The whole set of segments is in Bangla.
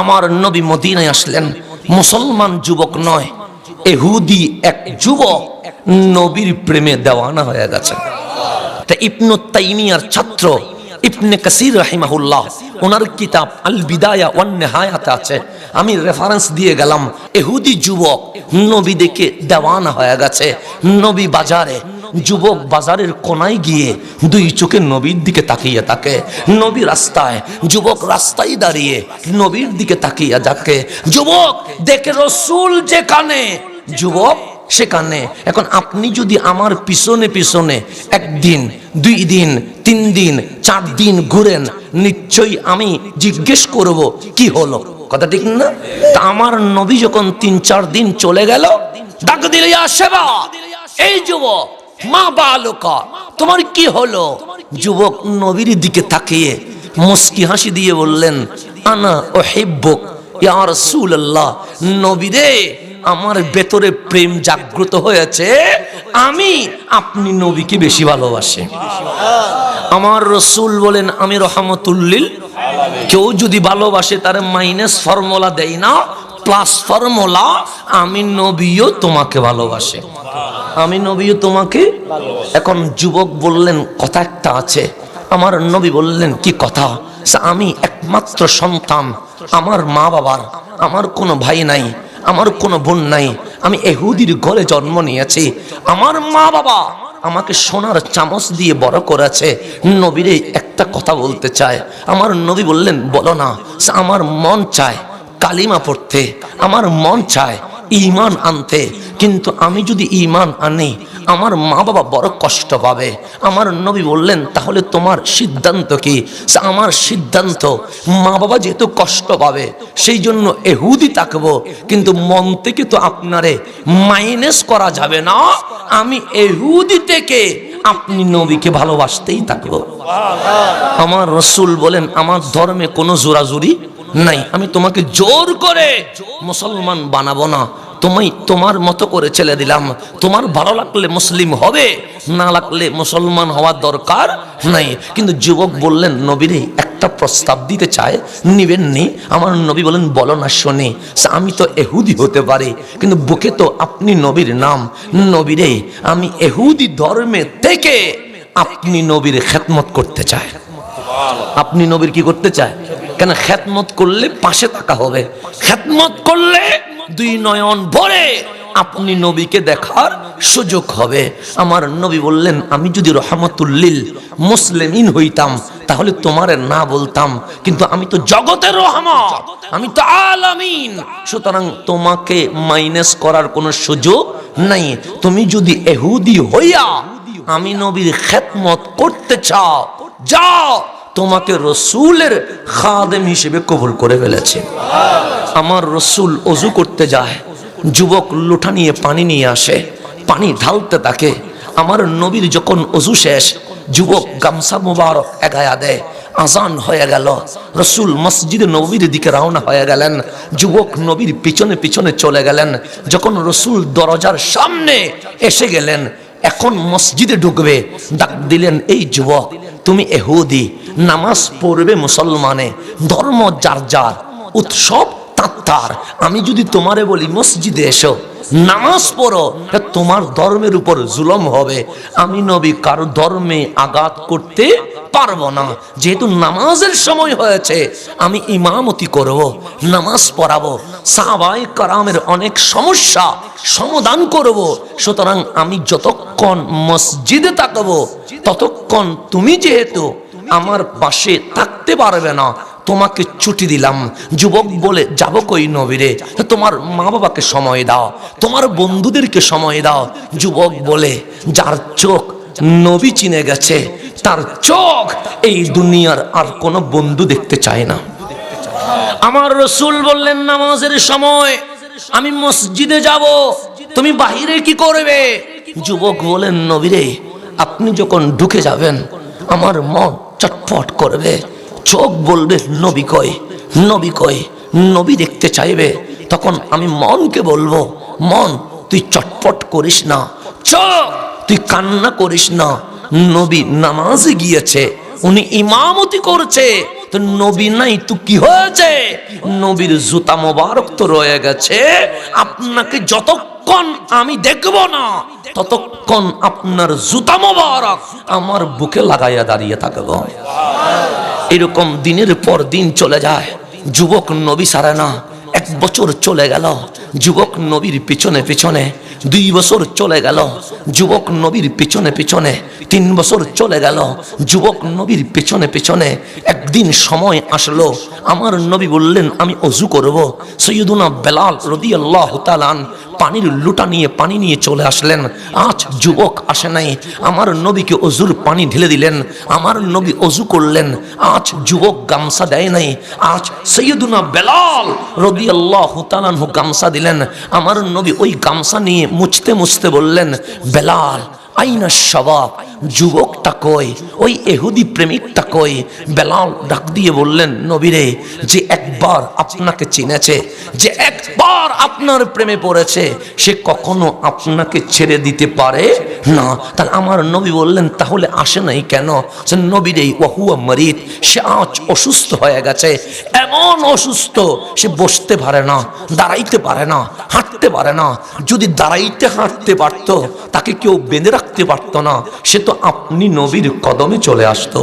আমার নবী মদিনায় আসলেন, মুসলমান যুবক নয়, ইহুদি এক যুবক নবীর প্রেমে দেওয়ানা হয়ে গেছে। তা ইবনে তাইমিয়ার ছাত্র ইবনে কাসির রাহিমাহুল্লাহ, ওনার কিতাব আল বিদায়া ওয়ান নিহায়াতে আছে, আমি রেফারেন্স দিয়ে গেলাম। ইহুদি যুবক নবী দেখে দেওয়ানা হয়ে গেছে। নবী বাজারে, যুবক বাজারের কোনায় গিয়ে দুই চোখে নবীর দিকে তাকিয়ে থাকে। নবী রাস্তায়, যুবক রাস্তায় দাঁড়িয়ে নবীর দিকে তাকিয়ে থাকে। যুবক দেখে রাসূল যেখানে, যুবক সেখানে। এখন আপনি যদি আমার পিছনে পিছনে একদিন, 2 দিন, 3 দিন, 4 দিন ঘুরেন, নিশ্চয়ই আমি জিজ্ঞেস করব কি হলো, কথা ঠিক না? তা আমার নবী যখন 3-4 দিন চলে গেল, ডাক দিলে আসেবা, এই যুবক, মা বালকা, তোমার কি হলো? যুবক নবীর দিকে তাকিয়ে মুস্কি হাসি দিয়ে বললেন, আনা উহিব্বুক ইয়া রাসূলুল্লাহ, নবী রে, আমার ভেতরে প্রেম জাগ্রত হয়েছে, আমি আপনি নবীকে বেশি ভালোবাসি। আমার রাসূল বলেন, আমি রহমাতুল লিল আলামিন। কেউ যদি ভালোবাসে তার মাইনাস ফর্মুলা দেই না, প্লাস ফর্মুলা, আমি নবীও তোমাকে ভালোবাসে, আমি নবীও তোমাকে। এখন যুবক বললেন, কথা একটা আছে। আমার নবী বললেন, কি কথা? আমি একমাত্র সন্তান, আমার মা বাবার, আমার কোনো ভাই নাই, আমার কোনো বোন নাই, আমি ইহুদির ঘরে জন্ম নিয়েছি। আমার মা বাবা আমাকে সোনার চামচ দিয়ে বড় করেছে। নবীরে একটা কথা বলতে চায়। আমার নবী বললেন, বলো না। আমার মন চায় কালিমা পড়তে, আমার মন চায় ঈমান আনতে, কিন্তু আমি যদি ঈমান আনি আমার মা বাবা বড় কষ্ট পাবে। আমার নবী বললেন, তাহলে তোমার সিদ্ধান্ত কি? আমার সিদ্ধান্ত, মা বাবা যেহেতু কষ্ট পাবে সেই জন্য ইহুদি থাকবো, কিন্তু মন থেকে তো আপনারে মাইনাস করা যাবে না, আমি ইহুদি থেকে আপনি নবীকে ভালোবাসতেই থাকবো। আমার রাসূল বলেন, আমার ধর্মে কোনো জোরাজুরি নাই, আমি তোমাকে জোর করে মুসলমান বানাবো না, তুমি তোমার মতো করে ছেড়ে দিলাম। তোমার ভালো লাগলে মুসলিম হবে, না লাগলে মুসলমান হওয়ার দরকার নাই। কিন্তু যুবক বললেন, নবীরে একটা প্রস্তাব দিতে চায়, নিবেননি? আমার নবী বলেন, বলো না শুনি। আমি তো ইহুদি হতে পারি, কিন্তু বুকে তো আপনি নবীর নাম। নবীরে, আমি ইহুদি ধর্মে থেকে আপনি নবীর খেদমত করতে চাই। আপনি নবীর কি করতে চায়? কেন? খেদমত করলে পাশে থাকা হবে, খেদমত করলে 2 নয়ন ভরে আপনি নবীকে দেখার সুযোগ হবে। আমার নবী বললেন, আমি যদি রহমাতুল লিল মুসলিমিন হইতাম তাহলে তোমারে না বলতাম, কিন্তু আমি তো জগতের রহমত, আমি তো আলামিন, সুতরাং তোমাকে মাইনাস করার কোনো সুযোগ নাই। তুমি যদি ইহুদি হইয়া আমি নবীর খেদমত করতে চাও, যাও, তোমাকে রসুলের খাদেম হিসেবে কবুল করে ফেলেছে। আমার রসুল অজু করতে যায়, যুবক লোটা নিয়ে পানি নিয়ে আসে, পানি ঢালতে থাকে। আমার নবীর যখন অজু শেষ, যুবক গামছা মুবারক এগায়া দেয়, আজান হয়ে গেল, রসুল মসজিদে নবীর দিকে রওনা হয়ে গেলেন। যুবক নবীর পিছনে পিছনে চলে গেলেন। যখন রসুল দরজার সামনে এসে গেলেন, এখন মসজিদে ঢুকবে, ডাক দিলেন, এই যুবক, তুমি ইহুদি, নামাজ পড়বে মুসলমানে, ধর্ম যার যার, উৎসব তার। আমি যদি তোমারে বলি মসজিদে এসো, নামাজ পড়ো, তোমার ধর্মের উপর জুলুম হবে। আমি নবী কারো ধর্মে আঘাত করতে পারবো না। যেহেতু নামাজের সময় হয়েছে, আমি ইমামতি করব, নামাজ পড়াবো, সাহাবায়ে কেরামের অনেক সমস্যা সমাধান করব। সুতরাং আমি যতক্ষণ মসজিদে থাকবো ততক্ষণ তুমি যেহেতু আমার পাশে থাকতে পারবে না, তোমাকে ছুটি দিলাম। যুবক বলে, যাব কই নবীরে? তোমার মা বাবাকে সময় দাও, তোমার বন্ধুদেরকে সময় দাও। যুবক বলে, যার চোখ নবী চিনে গেছে তার চোখ এই দুনিয়ার আর কোনো বন্ধু দেখতে চায় না। আমার রাসূল বললেন, নামাজের সময় আমি মসজিদে যাব, তুমি বাহিরে কি করবে? যুবক বলেন, নবীরে, আপনি যখন ঢুকে যাবেন আমার মন চটপট করবে, চোখ বলবে নবী কই, নবী কই, নবী দেখতে চাইবে। তখন আমি মনকে বলবো, মন তুই চটপট করিস না, চোখ তুই কান্না করিস না, নবী নামাজে গিয়েছে, উনি ইমামতি করছে, তো নবী নাই তো কি হয়েছে? নবীর জুতা মোবারক তো রয়ে গেছে। আপনাকে যতক্ষণ আমি দেখব না ততক্ষণ আপনার জুতা মোবারক আমার বুকে লাগাইয়া দাঁড়িয়ে থাকব। এরকম দিনের পর দিন চলে যায়, যুবক নবী সারে না। 1 বছর চলে গেল, যুবক নবীর পিছনে পিছনে। 2 বছর চলে গেল, যুবক নবীর পিছনে পিছনে। 3 বছর চলে গেল, যুবক নবীর পিছনে পিছনে। একদিন সময় আসলো, আমার নবী বললেন আমি অজু করব। সৈয়দুনা বেলাল রাদিয়াল্লাহু তাআলা পানির লোটা নিয়ে পানি নিয়ে চলে আসলেন। আজ যুবক আসে নাই, আমার নবীকে অজুর পানি ঢেলে দিলেন। আমার নবী অজু করলেন। আজ যুবক গামছা দেয় নাই, আজ সৈয়দুনা বেলাল রাদিয়াল্লাহু তাআলা গামছা দিলেন। আমার নবী ওই গামছা নিয়ে মুছতে মুছতে বললেন, বেলাল আইনা শাবাব, যুবকটা কই, ওই ইহুদি প্রেমিকটা কই? বেলাল ডাক দিয়ে বললেন, নবীরে, যে একবার আপনাকে চিনেছে, যে একবার আপনার প্রেমে পড়েছে, সে কখনো আপনাকে ছেড়ে দিতে পারে না। তাহলে আমার নবী বললেন, তাহলে আসে নাই কেন? সে নবীরে ওয়াহুয়া মারিদ, সে আজ অসুস্থ হয়ে গেছে। এমন অসুস্থ, সে বসতে পারে না, দাঁড়াইতে পারে না, হাঁটতে পারে না। যদি দাঁড়াইতে হাঁটতে পারতো তাকে কেউ বেঁধে রাখতে পারতো না, সে তো আপনি নবীর কদমে চলে আসতো।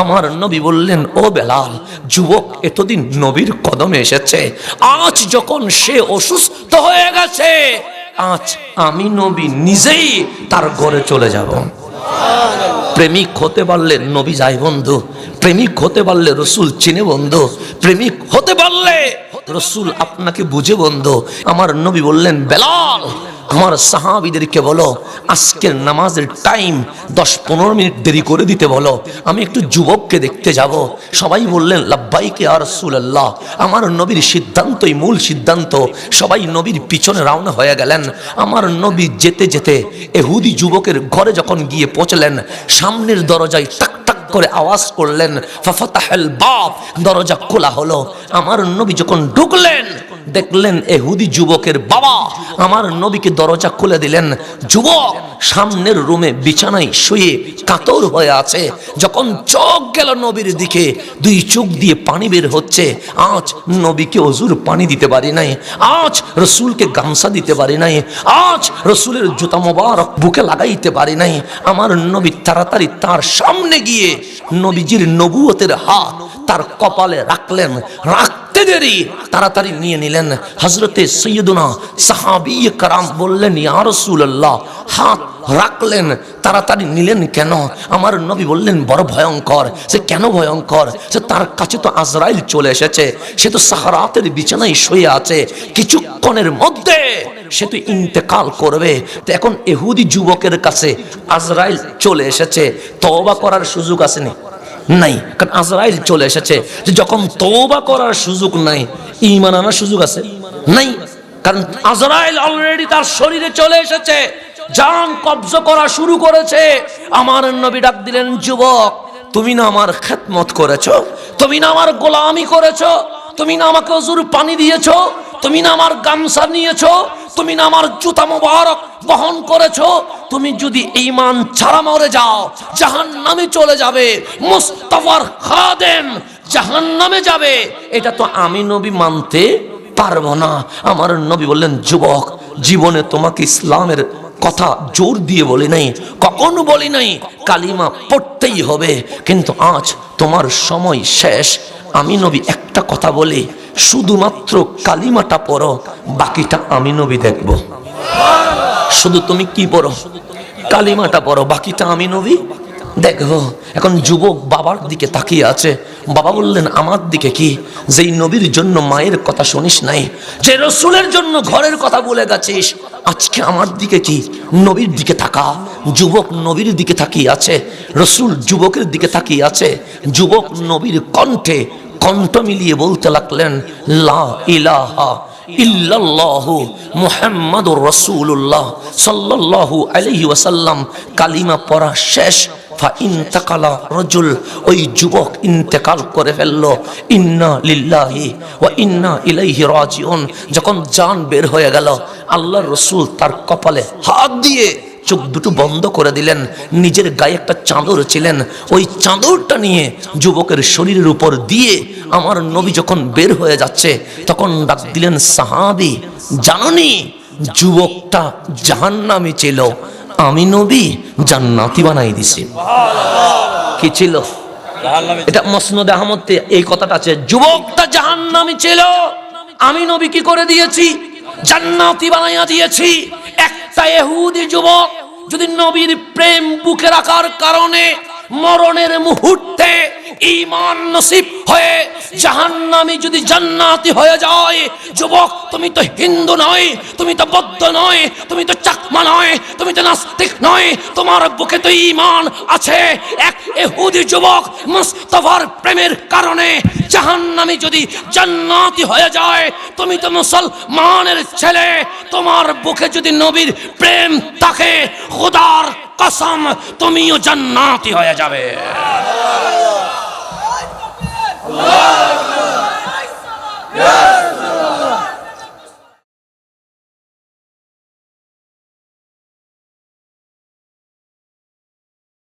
আমার নবী বললেন, ও বেলাল, যুবক এতদিন নবীর কদমে এসেছে, আজ যখন সে অসুস্থ হয়ে গেছে, আজ আমি নবী নিজেই তার ঘরে চলে যাব। প্রেমিক হতে পারলে নবী যায় বন্ধু, প্রেমিক হতে পারলে রসুল চিনে বন্ধু, প্রেমিক হতে পারলে রসুল আপনাকে বুঝে বন্ধু। আমার নবী বললেন, বেলাল আমার সাহাবীদেরকে বলো আজকের নামাজের টাইম 10-15 মিনিট দেরি করে দিতে বলো, আমি একটু যুবককে দেখতে যাব। সবাই বললেন, লাব্বাইক ইয়া রাসূলুল্লাহ। আমার নবীর সিদ্ধান্তই মূল সিদ্ধান্ত। সবাই নবীর পিছনে রওনা হয়ে গেলেন। আমার নবী যেতে যেতে ইহুদি যুবকের ঘরে যখন গিয়ে পৌঁছলেন, সামনের দরজায় টাক টাক করে আওয়াজ করলেন, ফাফাতাহাল বাব, দরজা খোলা হলো। আমার নবী যখন ঢুকলেন, দেখলেন ইহুদি যুবকের বাবা আমার নবীকে দরজা খুলে দিলেন। যুবক সামনের রুমে বিছানায় শুয়ে কাতর হয়ে আছে। যখন চোখ গেল নবীর দিকে, 2 চোখ দিয়ে পানি বের হচ্ছে। আজ নবীকে অজুর পানি দিতে পারি নাই, আজ রসুলকে গামছা দিতে পারি নাই, আজ রসুলের জুতা মোবারক বুকে লাগাইতে পারি নাই। আমার নবী তাড়াতাড়ি তার সামনে গিয়ে নবীজির নবুয়তের হাত তার কপালে রাখলেন। রাখতে দেরি তাড়াতাড়ি নিয়ে নিলেন। হযরতে সৈয়দুনা সাহাবী کرام বললেন, ইয়া রাসূলুল্লাহ, হাত রাখলেন, তাড়াতাড়ি নিলেন কেন? আমার নবী বললেন, বড় ভয়ঙ্কর। সে কেন ভয়ঙ্কর? সে তার কাছে তো আজরাইল চলে এসেছে, সে তো সাহারাতের বিছানায় শুয়ে আছে, কিছুক্ষণের মধ্যে সে তো ইন্তেকাল করবে। তো এখন ইহুদি যুবকের কাছে আজরাইল চলে এসেছে, তওবা করার সুযোগ আসেনি নাই, কারণ আজরাইল চলে এসেছে। যে যখন তওবা করার সুযোগ নাই, ঈমান আনার সুযোগ আছে নাই, কারণ আজরাইল অলরেডি তার শরীরে চলে এসেছে, জান কবজা করা শুরু করেছে। আমার নবী ডাক দিলেন, যুবক, তুমি না আমার খেদমত করেছো, তুমি না আমার গোলামি করেছো, তুমি না আমাকে অজুর পানি দিয়েছো, তুমি না আমার গামছা নিয়েছো, তুমি না আমার জুতা মোবারক বহন করেছো। তুমি যদি ঈমান ছাড়া মরে যাও, জাহান্নামে চলে যাবে। মুস্তাফার খাদেম জাহান্নামে যাবে, এটা তো আমি নবী মানতে পারবো না। আমার নবী বললেন, যুবক, জীবনে তোমাকে ইসলামের কথা জোর দিয়ে বলি নাই, কখনো বলি নাই কালিমা পড়তেই হবে, কিন্তু আজ তোমার সময় শেষ। আমি নবী একটা কথা বলি, শুধুমাত্র কালিমাটা পড়ো, বাকিটা আমি নবী দেখব। শুধু তুমি কি পড়ো? কালিমাটা পড়ো, বাকিটা আমি নবী দেখবো। এখন যুবক বাবার দিকে তাকিয়ে আছে। বাবা বললেন, আমার দিকে কি? যেই নবীর জন্য মায়ের কথা শুনিস নাই, যে রসুলের জন্য ঘরের কথা বলে গেছিস, আজকে আমার দিকে কি? নবীর দিকে তাকা। যুবক নবীর দিকে তাকিয়ে আছে, রসুল যুবকের দিকে তাকিয়ে আছে। যুবক নবীর কণ্ঠে কণ্ঠ মিলিয়ে বলতে লাগলেন, লা ইলাহা ইল্লাল্লাহু মুহাম্মাদুর রাসূলুল্লাহ সাল্লাল্লাহু আলাইহি ওয়াসাল্লাম। কালিমা পড়া শেষ। ফাইনতাকালা রাজুল, ওই যুবক ইন্তেকাল করে ফেললো। ইন্না লিল্লাহি ওয়া ইন্না ইলাইহি রাজিউন। যখন জান বের হয়ে গেল, আল্লাহর রাসূল তার কপালে হাত দিয়ে চোখ দুটো বন্ধ করে দিলেন, নিজের গায়ে একটা চাদর ছিলেন, ওই চাদরটা নিয়ে যুবকের শরীরের উপর দিয়ে আমার নবী যখন বের হয়ে যাচ্ছে তখন ডাক দিলেন, সাহাবী জাননি যুবকটা জাহান্নামী ছিল, আমি নবী জান্নাতি বানাই দিছি। কি ছিল এটা? মসনদে আহমদে এই কথাটা আছে, যুবকটা জাহান্নামী ছিল, আমি নবী কি করে দিয়েছি? জান্নাতি বানাইয়া দিয়েছি। একটা ইহুদি যুবক যদি নবীর প্রেম বুকে রাখার কারণে মরণের মুহূর্তে ঈমান নসিব হয়ে জাহান্নামী যদি জান্নাতি হয়ে যায়, যুবক তুমি তো হিন্দু নয়, তুমি তো বৌদ্ধ নয়, তুমি তো চাকমা নয়, তুমি তো নাস্তিক নয়, তোমার বুকে তো ঈমান আছে। এক ইহুদি যুবক মুস্তাফার প্রেমের কারণে জাহান্নামী যদি জান্নাতি হয়ে যায়, তুমি তো মুসলমানের ছেলে, তোমার বুকে যদি নবীর প্রেম থাকে, খোদার কসম তুমিও জান্নাতি হয়ে যাবে। Yeah!